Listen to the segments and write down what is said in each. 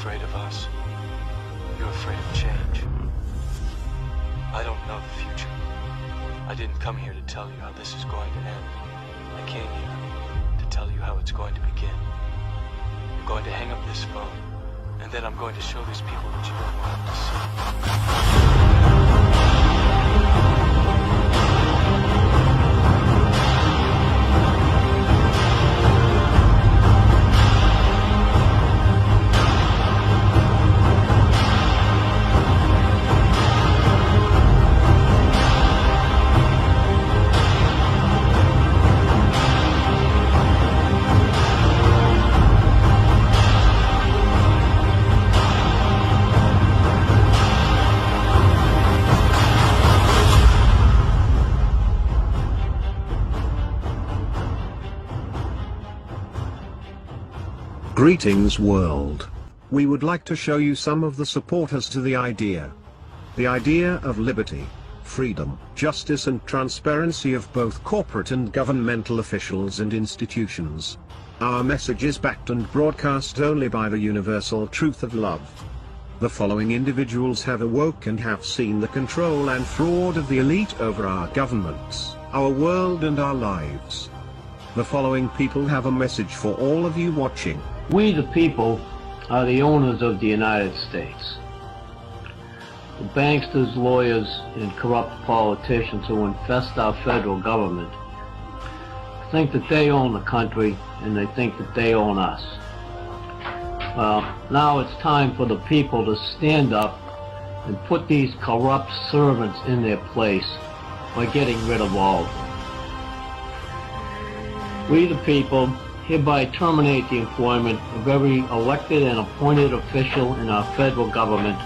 afraid of us. You're afraid of change. I don't know the future. I didn't come here to tell you how this is going to end. I came here to tell you how it's going to begin. You're going to hang up this phone, and then I'm going to show these people what you don't want them to see. Greetings world. We would like to show you some of the supporters to the idea. The idea of liberty, freedom, justice and transparency of both corporate and governmental officials and institutions. Our message is backed and broadcast only by the universal truth of love. The following individuals have awoke and have seen the control and fraud of the elite over our governments, our world and our lives. The following people have a message for all of you watching. We the people are the owners of the United States. The banksters, lawyers, and corrupt politicians who infest our federal government think that they own the country and they think that they own us. Now it's time for the people to stand up and put these corrupt servants in their place by getting rid of all of them. We the people hereby terminate the employment of every elected and appointed official in our federal government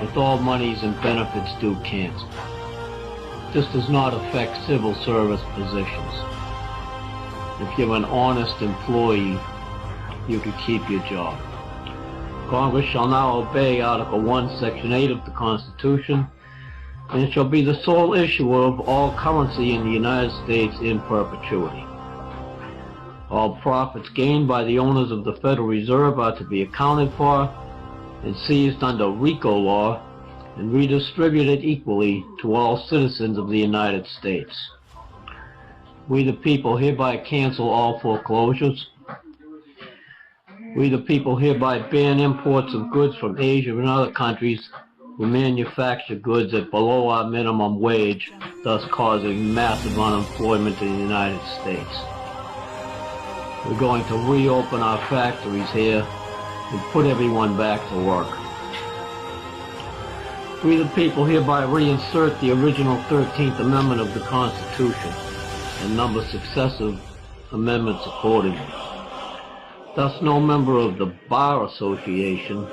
with all monies and benefits due canceled. This does not affect civil service positions. If you're an honest employee, you can keep your job. Congress shall now obey Article 1, Section 8 of the Constitution, and it shall be the sole issuer of all currency in the United States in perpetuity. All profits gained by the owners of the Federal Reserve are to be accounted for and seized under RICO law and redistributed equally to all citizens of the United States. We the people hereby cancel all foreclosures. We the people hereby ban imports of goods from Asia and other countries who manufacture goods at below our minimum wage, thus causing massive unemployment in the United States. We're going to reopen our factories here and put everyone back to work. We the people hereby reinsert the original 13th Amendment of the Constitution and number successive amendments accordingly. Thus no member of the Bar Association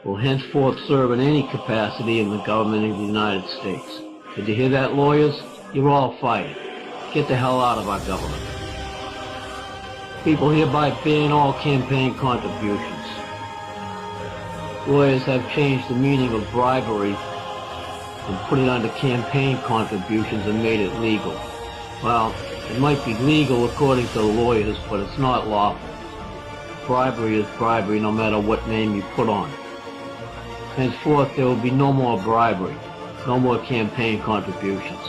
will henceforth serve in any capacity in the government of the United States. Did you hear that, lawyers? You're all fired. Get the hell out of our government. People hereby ban all campaign contributions. Lawyers have changed the meaning of bribery and put it under campaign contributions and made it legal. Well, it might be legal according to the lawyers, but it's not lawful. Bribery is bribery no matter what name you put on it. Henceforth there will be no more bribery, no more campaign contributions.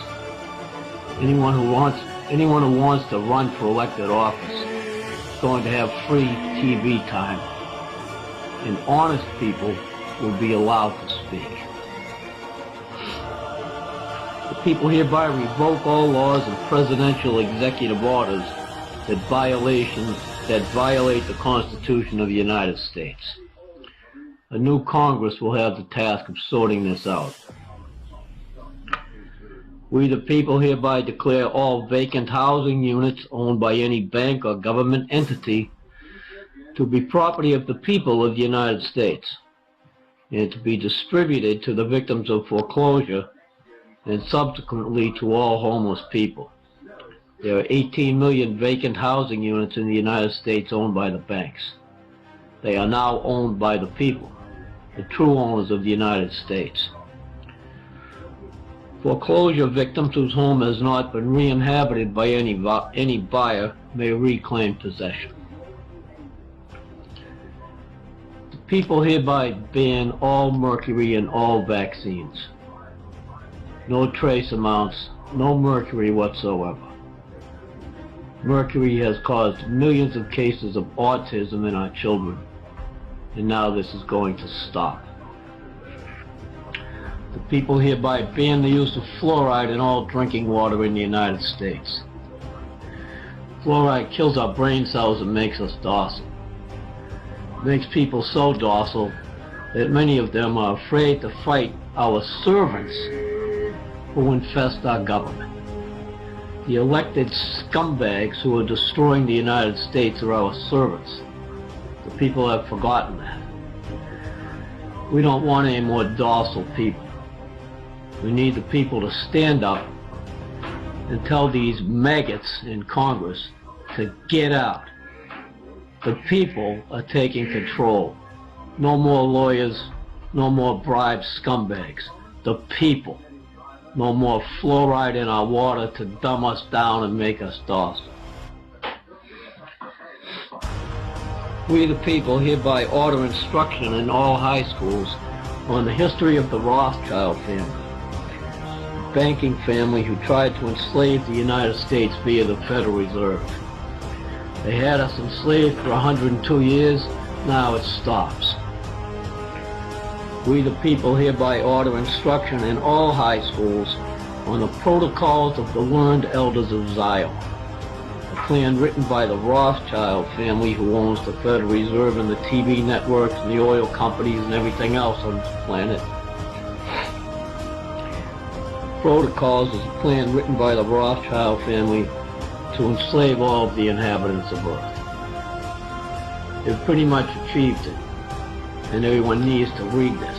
Anyone who wants to run for elected office is going to have free TV time, and honest people will be allowed to speak. The people hereby revoke all laws and presidential executive orders that violate the Constitution of the United States. A new Congress will have the task of sorting this out. We the people hereby declare all vacant housing units owned by any bank or government entity to be property of the people of the United States and to be distributed to the victims of foreclosure and subsequently to all homeless people. There are 18 million vacant housing units in the United States owned by the banks. They are now owned by the people, the true owners of the United States. Foreclosure victims whose home has not been re-inhabited by any buyer may reclaim possession. The People hereby ban all mercury in all vaccines. No trace amounts, no mercury whatsoever. Mercury has caused millions of cases of autism in our children, and now this is going to stop. The people hereby ban the use of fluoride in all drinking water in the United States. Fluoride kills our brain cells and makes us docile. It makes people so docile that many of them are afraid to fight our servants who infest our government. The elected scumbags who are destroying the United States are our servants. The people have forgotten that. We don't want any more docile people. We need the people to stand up and tell these maggots in Congress to get out. The people are taking control. No more lawyers, no more bribed scumbags. The people. No more fluoride in our water to dumb us down and make us docile. We the people hereby order instruction in all high schools on the history of the Rothschild family, a banking family who tried to enslave the United States via the Federal Reserve. They had us enslaved for 102 years, now it stops. We the people hereby order instruction in all high schools on the protocols of the learned elders of Zion, a plan written by the Rothschild family who owns the Federal Reserve and the TV networks and the oil companies and everything else on this planet. Protocols is a plan written by the Rothschild family to enslave all of the inhabitants of Earth. They've pretty much achieved it, and everyone needs to read this.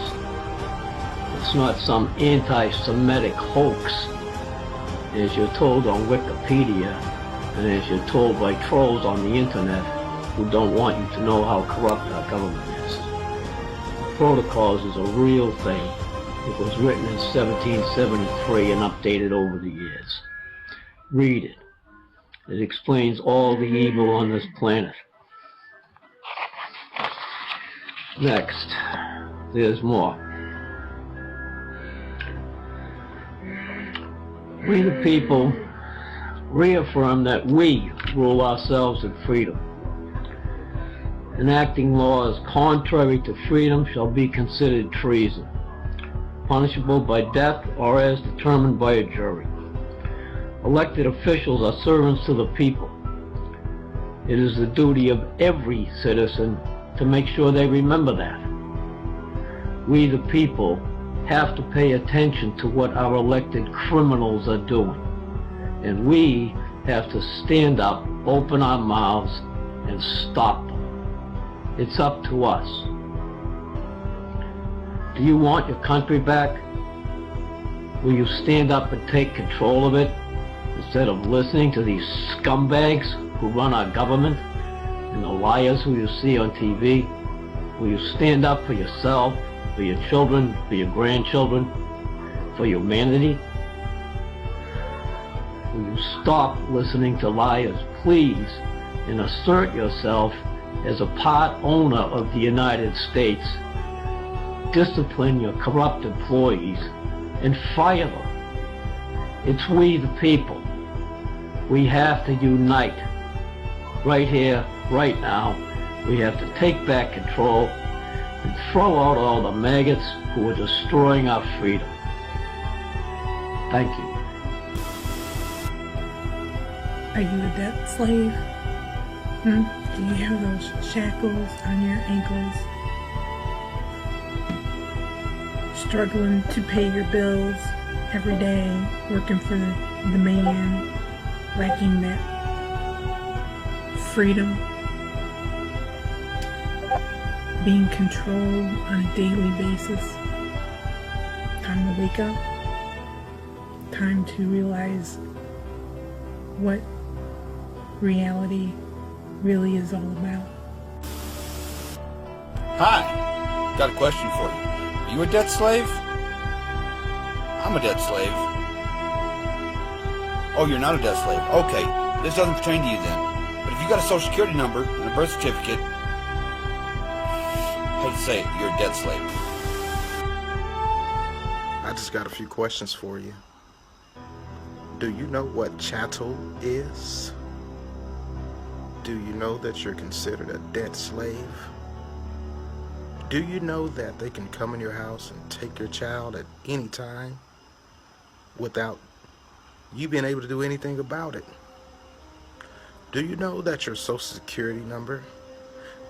It's not some anti-Semitic hoax, as you're told on Wikipedia, and as you're told by trolls on the internet who don't want you to know how corrupt our government is. The Protocols is a real thing. It was written in 1773 and updated over the years. Read it. It explains all the evil on this planet. Next, there's more. We the people reaffirm that we rule ourselves in freedom. Enacting laws contrary to freedom shall be considered treason, punishable by death or as determined by a jury. Elected officials are servants to the people. It is the duty of every citizen to make sure they remember that. We the people have to pay attention to what our elected criminals are doing. And we have to stand up, open our mouths, and stop them. It's up to us. Do you want your country back? Will you stand up and take control of it instead of listening to these scumbags who run our government and the liars who you see on TV? Will you stand up for yourself, for your children, for your grandchildren, for humanity? Will you stop listening to liars, please, and assert yourself as a part owner of the United States? Discipline your corrupt employees and fire them. It's we the people. We have to unite. Right here, right now, we have to take back control and throw out all the maggots who are destroying our freedom. Thank you. Are you a debt slave? Do you have those shackles on your ankles? Struggling to pay your bills every day, working for the man, lacking that freedom, being controlled on a daily basis. Time to wake up. Time to realize what reality really is all about. Hi, got a question for you. Are you a debt slave? I'm a debt slave. Oh, you're not a debt slave. Okay, this doesn't pertain to you then. But if you got a social security number and a birth certificate, hey let's say you're a debt slave. I just got a few questions for you. Do you know what chattel is? Do you know that you're considered a debt slave? Do you know that they can come in your house and take your child at any time without you being able to do anything about it? Do you know that your social security number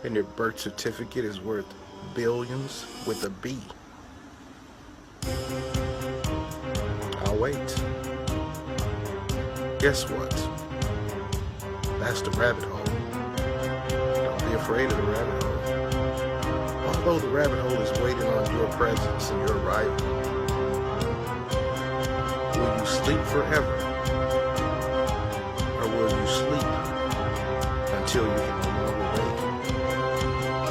and your birth certificate is worth billions with a B? I'll wait. Guess what? That's the rabbit hole. Don't be afraid of the rabbit hole. Although the rabbit hole is waiting on your presence and your arrival, will you sleep forever? Or will you sleep until you can no longer wake?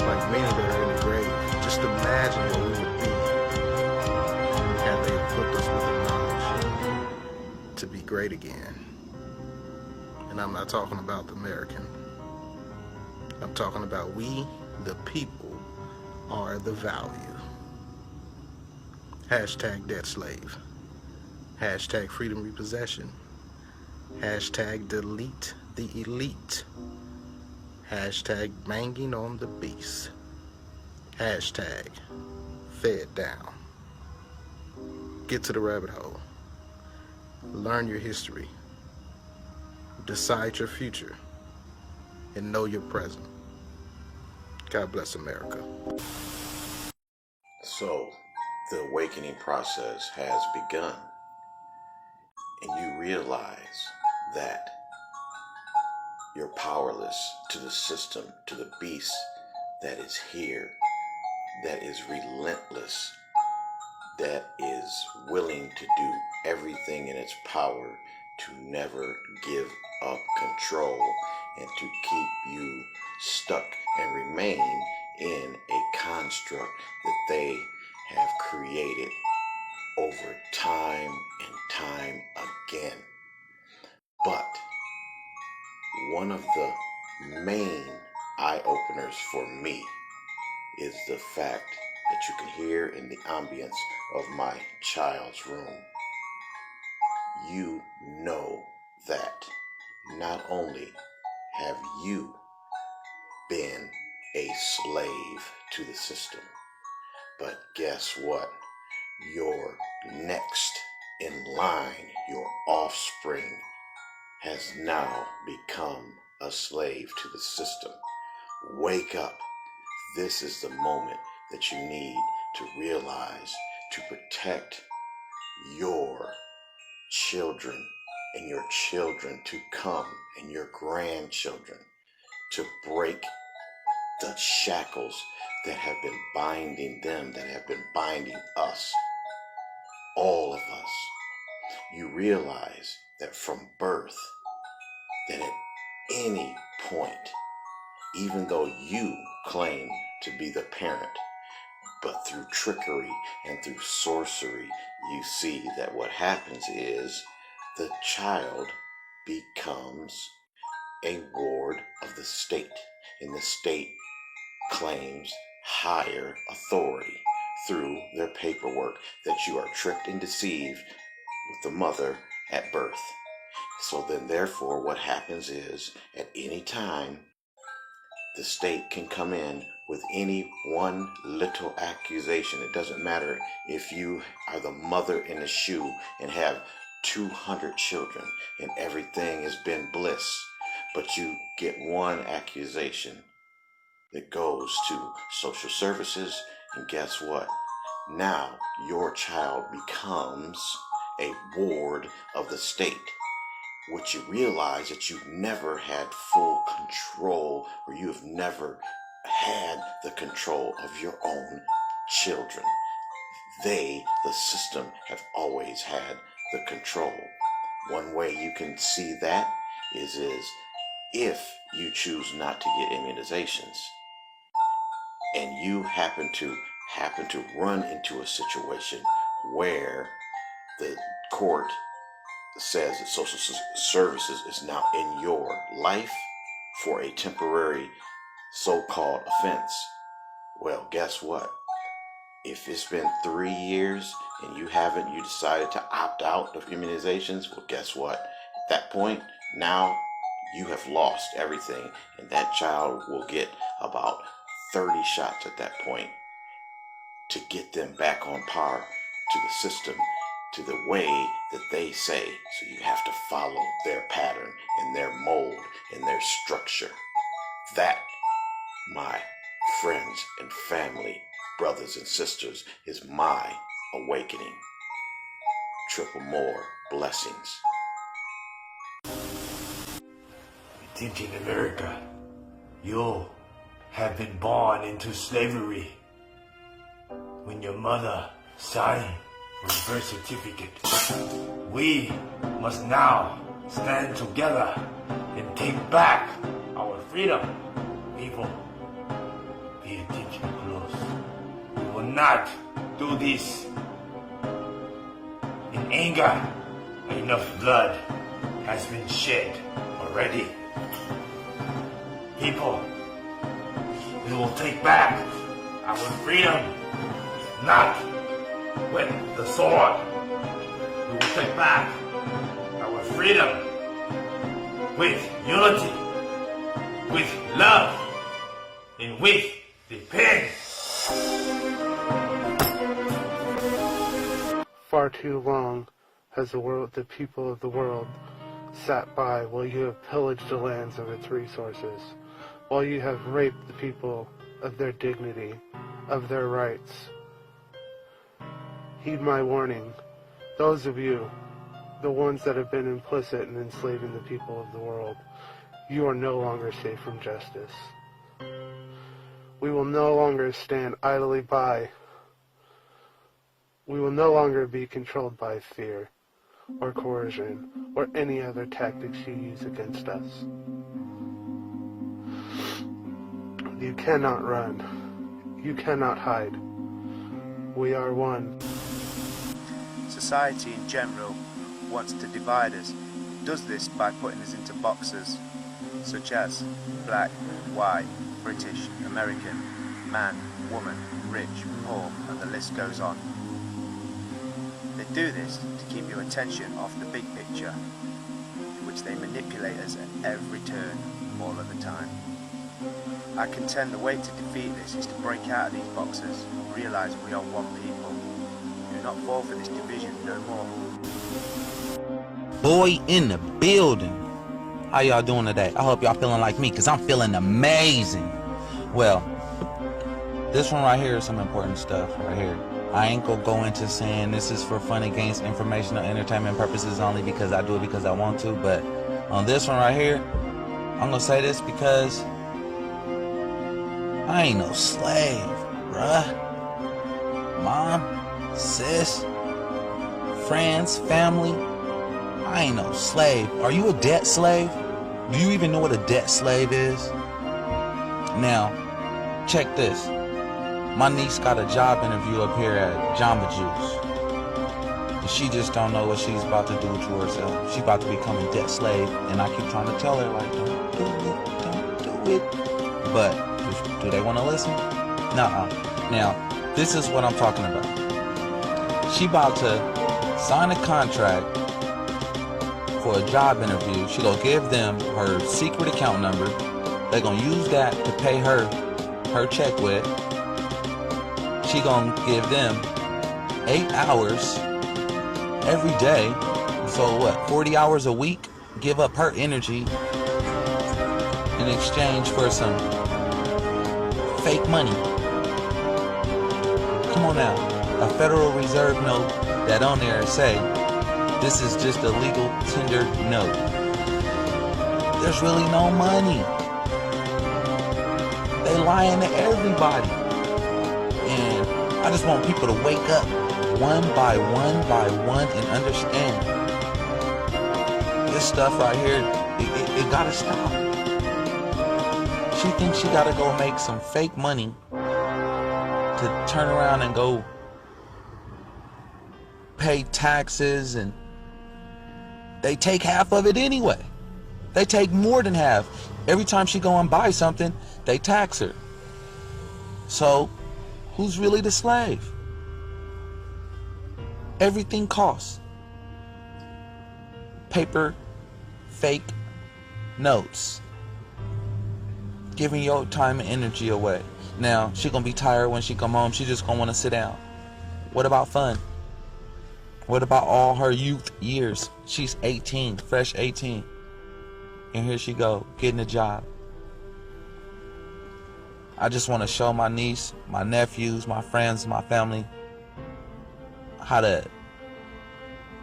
Like many that are in the grave, just imagine what we would be had they equipped us with the knowledge to be great again. And I'm not talking about the American. I'm talking about we, the people, are the value. Hashtag debt slave. Hashtag freedom repossession. Hashtag delete the elite. Hashtag banging on the beast. Hashtag fed down. Get to the rabbit hole. Learn your history. Decide your future. And know your present. God bless America. So, the awakening process has begun. And you realize that you're powerless to the system, to the beast that is here, that is relentless, that is willing to do everything in its power to never give up control and to keep you stuck and remain in a construct that they have created over time and time again. But one of the main eye-openers for me is the fact that you can hear in the ambience of my child's room. You know that not only have you been a slave to the system, but guess what? Your next in line, your offspring, has now become a slave to the system. Wake up. This is the moment that you need to realize to protect your children and your children to come and your grandchildren, to break the shackles that have been binding them, that have been binding us, all of us. You realize that from birth, that at any point, even though you claim to be the parent, but through trickery and through sorcery, you see that what happens is the child becomes a ward of the state, and the state claims higher authority through their paperwork that you are tricked and deceived with the mother at birth. So then therefore what happens is at any time the state can come in with any one little accusation. It doesn't matter if you are the mother in a shoe and have 200 children and everything has been bliss, but you get one accusation that goes to social services, and guess what? Now your child becomes a ward of the state. What you realize that you've never had full control, or you have never had the control of your own children. They, the system, have always had the control. One way you can see that is if you choose not to get immunizations and you happen to run into a situation where the court says that social services is now in your life for a temporary so-called offense, Well, guess what? If it's been 3 years and you decided to opt out of immunizations, well, guess what? At that point, now you have lost everything, and that child will get about 30 shots at that point to get them back on par to the system, to the way that they say. So you have to follow their pattern and their mold and their structure. That, my friends and family, brothers and sisters, is my awakening. Triple more blessings. I think in America, you have been born into slavery. When your mother signed her birth certificate, we must now stand together and take back our freedom. People, pay attention close. We will not do this in anger. Enough blood has been shed already. People, we will take back our freedom, not with the sword. We will take back our freedom with unity, with love, and with the pen. Far too long has the people of the world sat by while you have pillaged the lands of its resources, while you have raped the people of their dignity, of their rights. Heed my warning. Those of you, the ones that have been implicit in enslaving the people of the world, you are no longer safe from justice. We will no longer stand idly by. We will no longer be controlled by fear or coercion or any other tactics you use against us. You cannot run. You cannot hide. We are one. Society in general wants to divide us. It does this by putting us into boxes such as black, white, British, American, man, woman, rich, poor, and the list goes on. They do this to keep your attention off the big picture, which they manipulate us at every turn, all of the time. I contend the way to defeat this is to break out of these boxes and realise we are one people. Do not fall for this division no more. Boy in the building. How y'all doing today? I hope y'all feeling like me, because I'm feeling amazing. Well, this one right here is some important stuff right here. I ain't gonna go into saying this is for fun and games, informational, entertainment purposes only, because I do it because I want to. But on this one right here, I'm gonna say this because I ain't no slave, bruh. Mom, sis, friends, family, I ain't no slave. Are you a debt slave? Do you even know what a debt slave is? Now, check this. My niece got a job interview up here at Jamba Juice. And she just don't know what she's about to do to herself. She's about to become a debt slave. And I keep trying to tell her, like, don't do it, don't do it. But do they want to listen? Nuh-uh. Now, this is what I'm talking about. She about to sign a contract for a job interview. She gonna give them her secret account number. They gonna use that to pay her check with. She gonna give them 8 hours every day. So what, 40 hours a week? Give up her energy in exchange for some fake money. Come on now. A Federal Reserve note that on there say, this is just a legal tender note. There's really no money. They lying to everybody. And I just want people to wake up one by one and understand this stuff right here, it gotta stop. She thinks she gotta go make some fake money to turn around and go pay taxes, and they take half of it anyway. They take more than half. Every time she go and buy something, they tax her. So, who's really the slave? Everything costs. Paper, fake notes. Giving your time and energy away. Now, she gonna be tired when she come home. She just gonna want to sit down. What about fun? What about all her youth years? She's 18, fresh 18. And here she go, getting a job. I just want to show my niece, my nephews, my friends, my family how to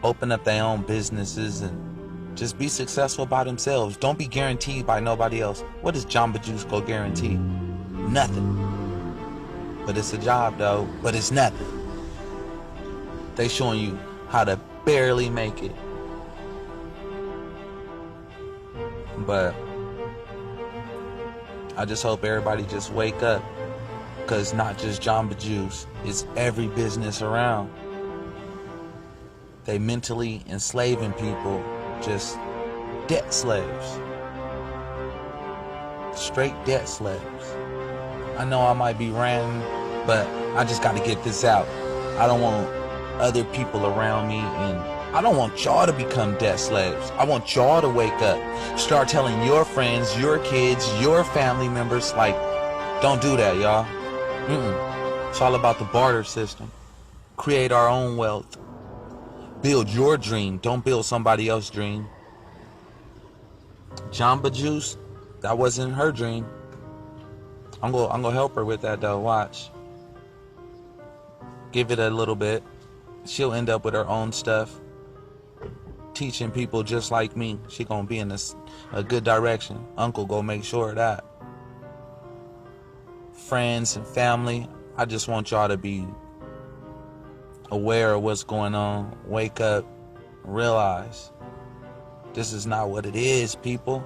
open up their own businesses and just be successful by themselves. Don't be guaranteed by nobody else. What does Jamba Juice go guarantee? Nothing. But it's a job though, but it's nothing. They showing you how to barely make it. But I just hope everybody just wake up, because not just Jamba Juice, it's every business around. They mentally enslaving people, just debt slaves. Straight debt slaves. I know I might be ranting, but I just got to get this out. I don't want other people around me, and I don't want y'all to become debt slaves. I want y'all to wake up. Start telling your friends, your kids, your family members, like, don't do that, y'all. It's all about the barter system. Create our own wealth. Build your dream. Don't build somebody else's dream. Jamba Juice, that wasn't her dream. I'm gonna help her with that though. Watch. Give it a little bit. She'll end up with her own stuff. Teaching people just like me. She gonna be in a good direction. Uncle go make sure of that. Friends and family, I just want y'all to be aware of what's going on. Wake up. Realize this is not what it is, people.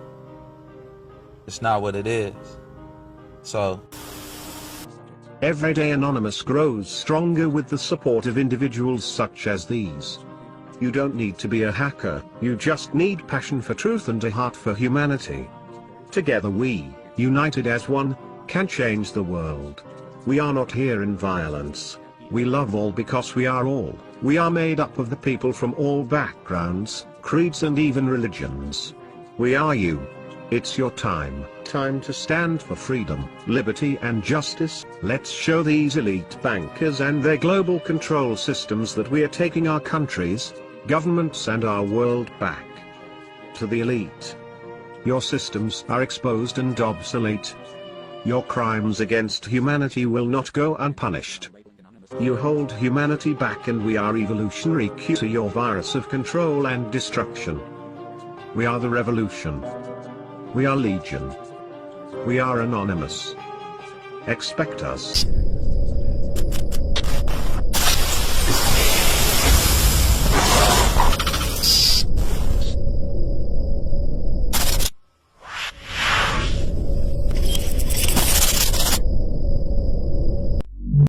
It's not what it is. So, Everyday Anonymous grows stronger with the support of individuals such as these. You don't need to be a hacker, you just need passion for truth and a heart for humanity. Together we, united as one, can change the world. We are not here in violence. We love all because we are all. We are made up of the people from all backgrounds, creeds and even religions. We are you. It's your time. Time to stand for freedom, liberty and justice. Let's show these elite bankers and their global control systems that we are taking our countries, governments and our world back. To the elite. Your systems are exposed and obsolete. Your crimes against humanity will not go unpunished. You hold humanity back and we are evolutionary Q to your virus of control and destruction. We are the revolution. We are Legion. We are Anonymous. Expect us.